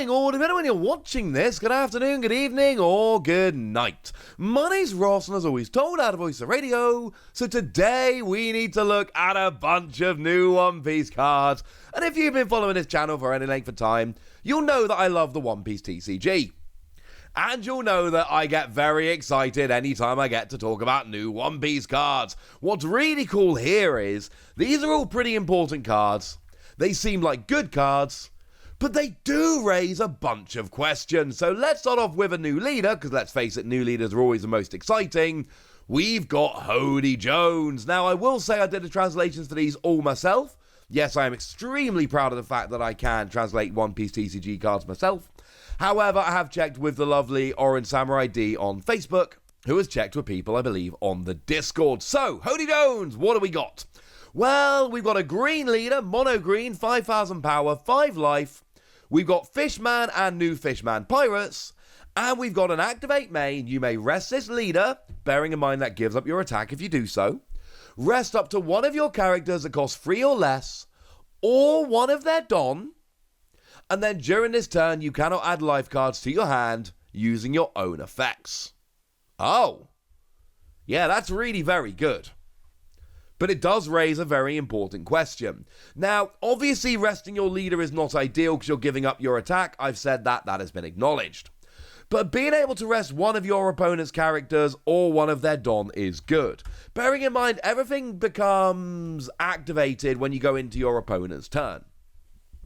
morning, or depending on when you're watching this, good afternoon, good evening, or good night. My name's Ross, and as always told, out of Voice of Radio, so today we need to look at a bunch of new One Piece cards. And if you've been following this channel for any length of time, you'll know that I love the One Piece TCG. And you'll know that I get very excited anytime I get to talk about new One Piece cards. What's really cool here is, these are all pretty important cards. They seem like good cards, but they do raise a bunch of questions. So let's start off with a new leader, because let's face it, new leaders are always the most exciting. We've got Hody Jones. Now, I will say I did the translations for these all myself. Yes, I am extremely proud of the fact that I can translate One Piece TCG cards myself. However, I have checked with the lovely Orange Samurai D on Facebook, who has checked with people, I believe, on the Discord. So, Hody Jones, what do we got? Well, we've got a green leader, mono green, 5,000 power, 5 life. We've got Fishman and new Fishman pirates. And we've got an activate main. You may rest this leader, bearing in mind that gives up your attack if you do so. Rest up to one of your characters that costs 3 or less, or one of their Don. And then during this turn, you cannot add life cards to your hand using your own effects. Oh. Yeah, that's really very good. But it does raise a very important question. Now, obviously resting your leader is not ideal because you're giving up your attack. I've said that has been acknowledged. But being able to rest one of your opponent's characters or one of their Don is good. Bearing in mind, everything becomes activated when you go into your opponent's turn.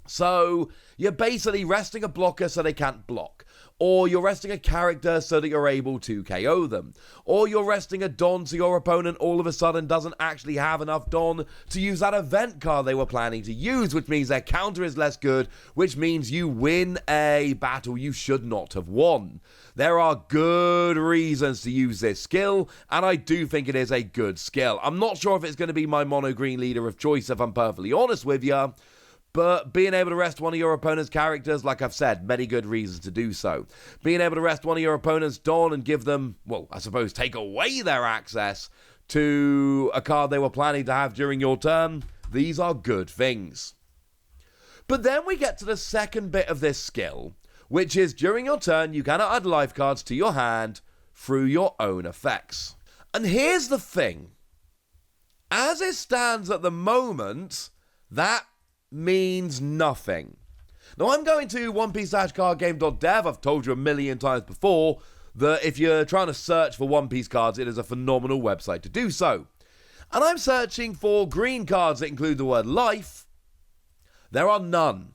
So, you're basically resting a blocker so they can't block. Or you're resting a character so that you're able to KO them. Or you're resting a Don so your opponent all of a sudden doesn't actually have enough Don to use that event card they were planning to use, which means their counter is less good, which means you win a battle you should not have won. There are good reasons to use this skill, and I do think it is a good skill. I'm not sure if it's going to be my mono green leader of choice, if I'm perfectly honest with you. But being able to rest one of your opponent's characters, like I've said, many good reasons to do so. Being able to rest one of your opponent's Don and give them, well, I suppose take away their access to a card they were planning to have during your turn, these are good things. But then we get to the second bit of this skill, which is during your turn, you cannot add life cards to your hand through your own effects. And here's the thing. As it stands at the moment, that means nothing. Now, I'm going to onepiece-cardgame.dev. I've told you a million times before that if you're trying to search for One Piece cards, it is a phenomenal website to do so. And I'm searching for green cards that include the word life. There are none.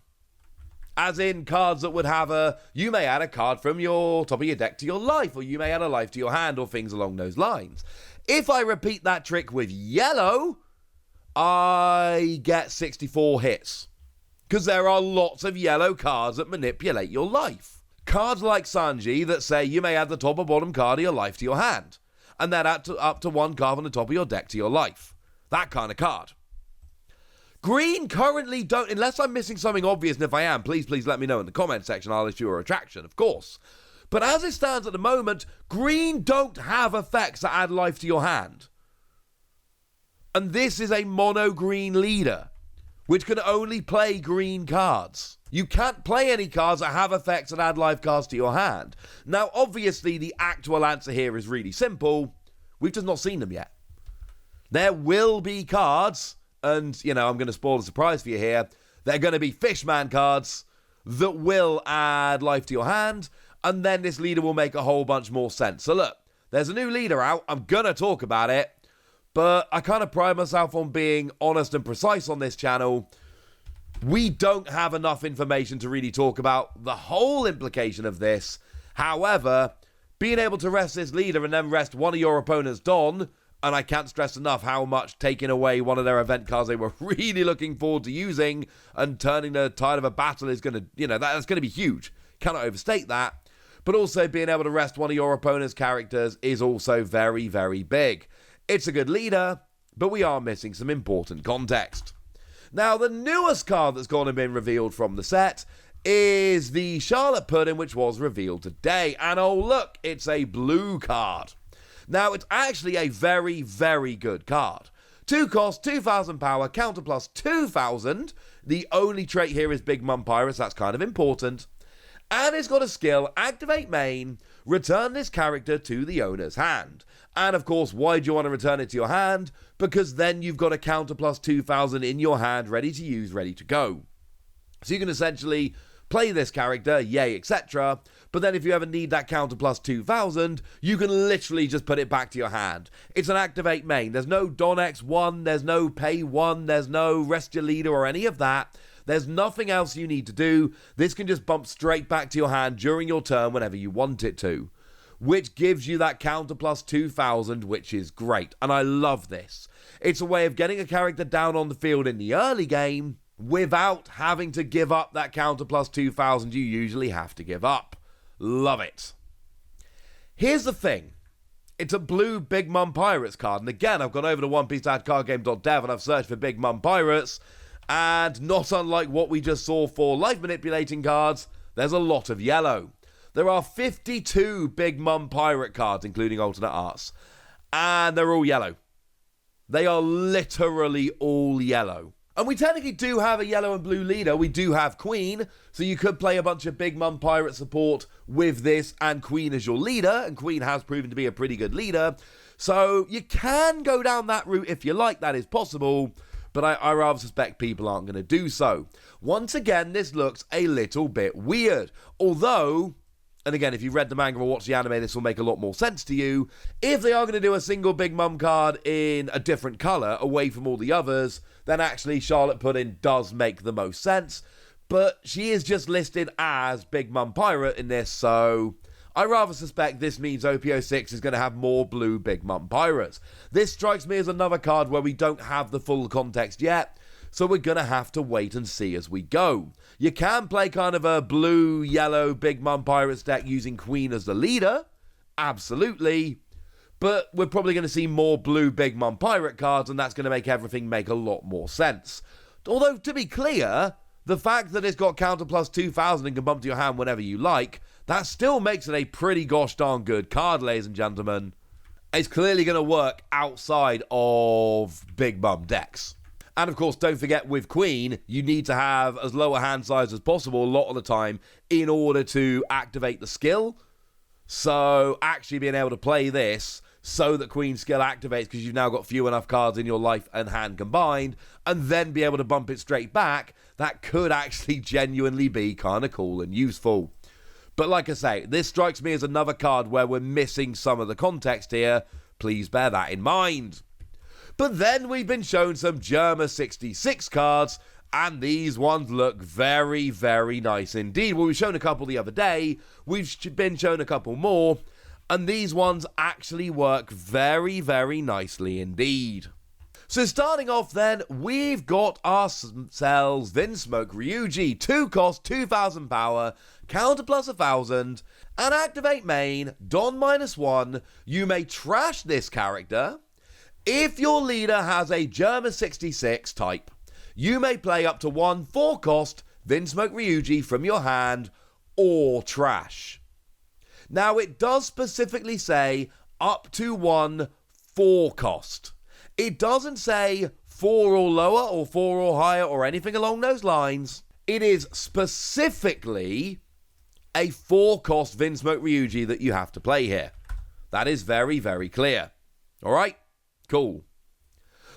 As in cards that would have you may add a card from your top of your deck to your life, or you may add a life to your hand, or things along those lines. If I repeat that trick with yellow, I get 64 hits, because there are lots of yellow cards that manipulate your life. Cards like Sanji that say you may add the top or bottom card of your life to your hand, and then add up to one card on the top of your deck to your life. That kind of card. Green currently don't, unless I'm missing something obvious, and if I am, please let me know in the comment section. I'll issue a retraction, of course. But as it stands at the moment, green don't have effects that add life to your hand. And this is a mono green leader, which can only play green cards. You can't play any cards that have effects that add life cards to your hand. Now, obviously, the actual answer here is really simple. We've just not seen them yet. There will be cards, and, I'm going to spoil the surprise for you here. They're going to be Fishman cards that will add life to your hand, and then this leader will make a whole bunch more sense. So look, there's a new leader out. I'm going to talk about it. But I kind of pride myself on being honest and precise on this channel. We don't have enough information to really talk about the whole implication of this. However, being able to rest this leader and then rest one of your opponent's Don, and I can't stress enough how much taking away one of their event cards they were really looking forward to using and turning the tide of a battle is going to, that's going to be huge. Cannot overstate that. But also being able to rest one of your opponent's characters is also very, very big. It's a good leader, but we are missing some important context. Now, the newest card that's gone and been revealed from the set is the Charlotte Pudding, which was revealed today. And oh, look, it's a blue card. Now, it's actually a very, very good card. 2 cost, 2,000 power, counter plus 2,000. The only trait here is Big Mum Pirates. That's kind of important. And it's got a skill, activate main, return this character to the owner's hand. And of course, why do you want to return it to your hand? Because then you've got a counter plus 2000 in your hand, ready to use, ready to go. So you can essentially play this character, yay, etc. But then if you ever need that counter plus 2000, you can literally just put it back to your hand. It's an activate main. There's no Don X1, there's no pay 1, there's no rest your leader or any of that. There's nothing else you need to do. This can just bump straight back to your hand during your turn whenever you want it to, which gives you that counter plus 2000, which is great. And I love this. It's a way of getting a character down on the field in the early game without having to give up that counter plus 2000 you usually have to give up. Love it. Here's the thing. It's a blue Big Mum Pirates card. And again, I've gone over to onepieces.cardgame.dev and I've searched for Big Mum Pirates. And not unlike what we just saw for life manipulating cards, there's a lot of yellow. There are 52 Big Mum Pirate cards, including alternate arts. And they're all yellow. They are literally all yellow. And we technically do have a yellow and blue leader. We do have Queen. So you could play a bunch of Big Mum Pirate support with this and Queen as your leader. And Queen has proven to be a pretty good leader. So you can go down that route if you like. That is possible. But I rather suspect people aren't going to do so. Once again, this looks a little bit weird. Although, and again, if you've read the manga or watched the anime, this will make a lot more sense to you. If they are going to do a single Big Mum card in a different colour, away from all the others, then actually Charlotte Pudding does make the most sense. But she is just listed as Big Mum Pirate in this, so I rather suspect this means OP-06 is going to have more blue Big Mum Pirates. This strikes me as another card where we don't have the full context yet, so we're going to have to wait and see as we go. You can play kind of a blue-yellow Big Mum Pirates deck using Queen as the leader, absolutely, but we're probably going to see more blue Big Mum Pirate cards, and that's going to make everything make a lot more sense. Although, to be clear, the fact that it's got counter plus 2000 and can bump to your hand whenever you like, that still makes it a pretty gosh darn good card, ladies and gentlemen. It's clearly going to work outside of Big Mum decks. And of course, don't forget with Queen, you need to have as low a hand size as possible a lot of the time in order to activate the skill. So actually being able to play this so that Queen's skill activates because you've now got few enough cards in your life and hand combined, and then be able to bump it straight back, that could actually genuinely be kind of cool and useful. But like I say, this strikes me as another card where we're missing some of the context here. Please bear that in mind. But then we've been shown some Germa 66 cards, and these ones look very, very nice indeed. Well, we've shown a couple the other day, we've been shown a couple more, and these ones actually work very, very nicely indeed. So starting off then, we've got ourselves Vinsmoke Ryuji, 2 cost, 2000 power, counter plus 1000, and activate main, Don -1, you may trash this character. If your leader has a Germa 66 type, you may play up to 1 4-cost Vinsmoke Ryuji from your hand, or trash. Now it does specifically say up to 1 4-cost. It doesn't say 4 or lower or 4 or higher or anything along those lines. It is specifically a 4-cost Vinsmoke Ryuji that you have to play here. That is very, very clear. Alright? Cool.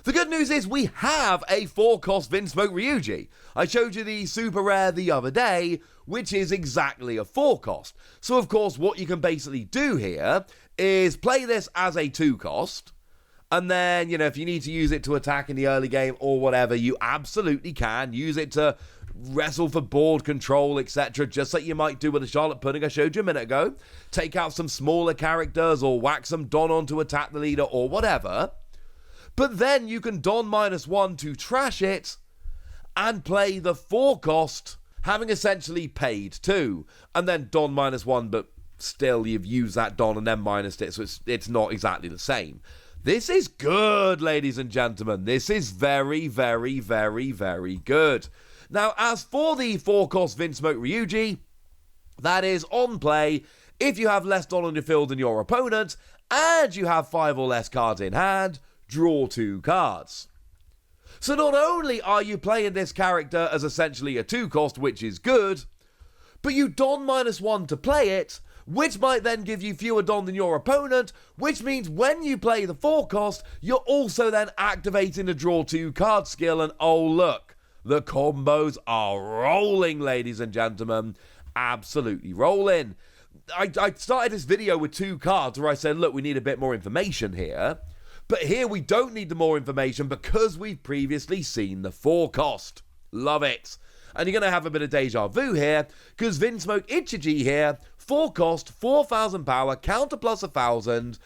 The good news is we have a 4-cost Vinsmoke Ryuji. I showed you the super rare the other day, which is exactly a 4-cost. So of course what you can basically do here is play this as a 2-cost, and then, if you need to use it to attack in the early game or whatever, you absolutely can. Use it to wrestle for board control, etc., just like you might do with the Charlotte Pudding I showed you a minute ago. Take out some smaller characters or whack some Don on to attack the leader or whatever. But then you can Don -1 to trash it and play the 4-cost, having essentially paid 2. And then Don -1, but still you've used that Don and then minused it, so it's not exactly the same. This is good, ladies and gentlemen. This is very, very, very, very good. Now, as for the 4-cost Vinsmoke Ryuji, that is on play if you have less Don on your field than your opponent, and you have 5 or less cards in hand, draw 2 cards. So not only are you playing this character as essentially a 2-cost, which is good, but you don -1 to play it, which might then give you fewer don than your opponent, which means when you play the 4 cost, you're also then activating the draw 2 card skill, and oh look, the combos are rolling, ladies and gentlemen. Absolutely rolling. I started this video with 2 cards where I said, look, we need a bit more information here. But here we don't need the more information because we've previously seen the 4 cost. Love it. And you're going to have a bit of deja vu here, because Vinsmoke Ichiji here, 4 cost, 4,000 power, counter plus 1,000,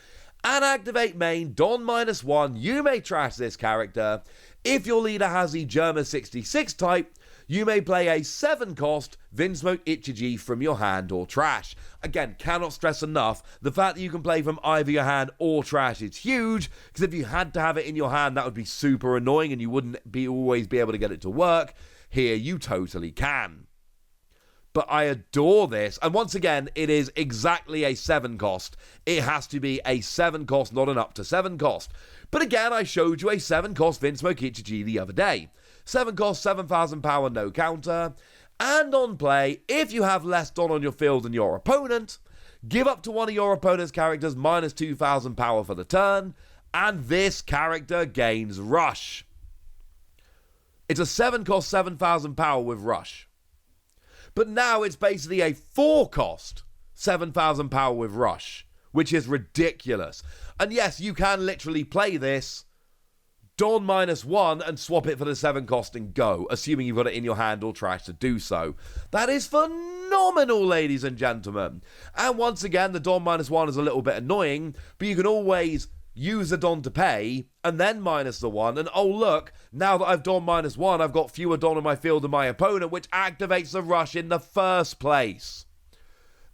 and activate main, don -1, you may trash this character. If your leader has the Germa 66 type, you may play a 7 cost Vinsmoke Ichiji from your hand or trash. Again, cannot stress enough, the fact that you can play from either your hand or trash is huge, because if you had to have it in your hand, that would be super annoying and you wouldn't always be able to get it to work. Here, you totally can. But I adore this. And once again, it is exactly a 7 cost. It has to be a 7 cost, not an up to 7 cost. But again, I showed you a 7 cost Vinsmoke Ichiji the other day. 7 cost, 7,000 power, no counter. And on play, if you have less don on your field than your opponent, give up to one of your opponent's characters -2,000 power for the turn. And this character gains Rush. It's a 7 cost, 7,000 power with Rush. But now it's basically a 4 cost, 7,000 power with Rush, which is ridiculous. And yes, you can literally play this, don -1, and swap it for the 7 cost and go, assuming you've got it in your hand or trash to do so. That is phenomenal, ladies and gentlemen. And once again, the don -1 is a little bit annoying, but you can always use the don to pay, and then minus the 1, and oh look, now that I've don -1, I've got fewer don in my field than my opponent, which activates the Rush in the first place.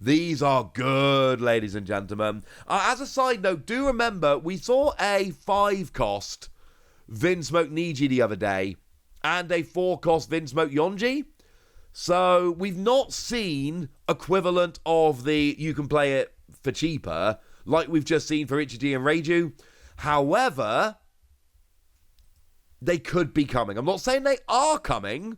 These are good, ladies and gentlemen. As a side note, do remember, we saw a 5 cost Vinsmoke Niji the other day, and a 4 cost Vinsmoke Yonji. So, we've not seen equivalent of the you can play it for cheaper, like we've just seen for Ichiji and Reiju. However, they could be coming. I'm not saying they are coming,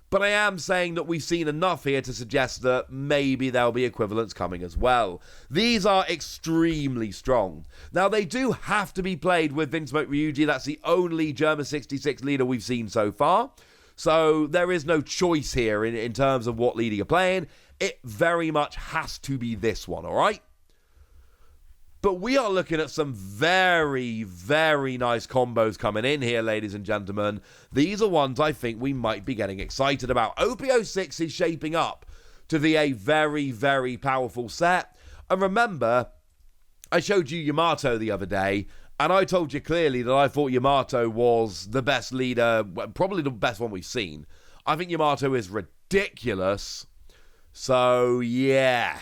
but I am saying that we've seen enough here to suggest that maybe there'll be equivalents coming as well. These are extremely strong. Now, they do have to be played with Vinsmoke Ryuji. That's the only Germa 66 leader we've seen so far. So there is no choice here in terms of what leader you're playing. It very much has to be this one, all right? But we are looking at some very, very nice combos coming in here, ladies and gentlemen. These are ones I think we might be getting excited about. OP-06 is shaping up to be a very, very powerful set. And remember, I showed you Yamato the other day, and I told you clearly that I thought Yamato was the best leader, probably the best one we've seen. I think Yamato is ridiculous. So, yeah,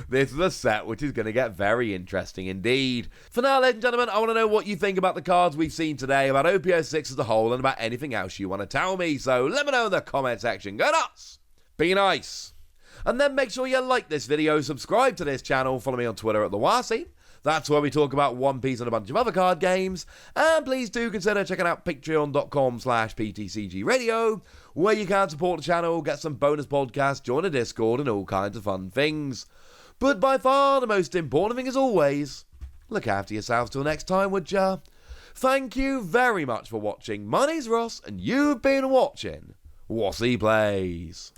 this is a set which is going to get very interesting indeed. For now, ladies and gentlemen, I want to know what you think about the cards we've seen today, about OP-06 as a whole, and about anything else you want to tell me. So let me know in the comment section. Go nuts! Be nice! And then make sure you like this video, subscribe to this channel, follow me on Twitter at TheWasi. That's where we talk about One Piece and a bunch of other card games. And please do consider checking out patreon.com/PTCG Radio, where you can support the channel, get some bonus podcasts, join a Discord, and all kinds of fun things. But by far the most important thing, as always, look after yourselves till next time, would ya? Thank you very much for watching. My name's Ross, and you've been watching Wasi Plays.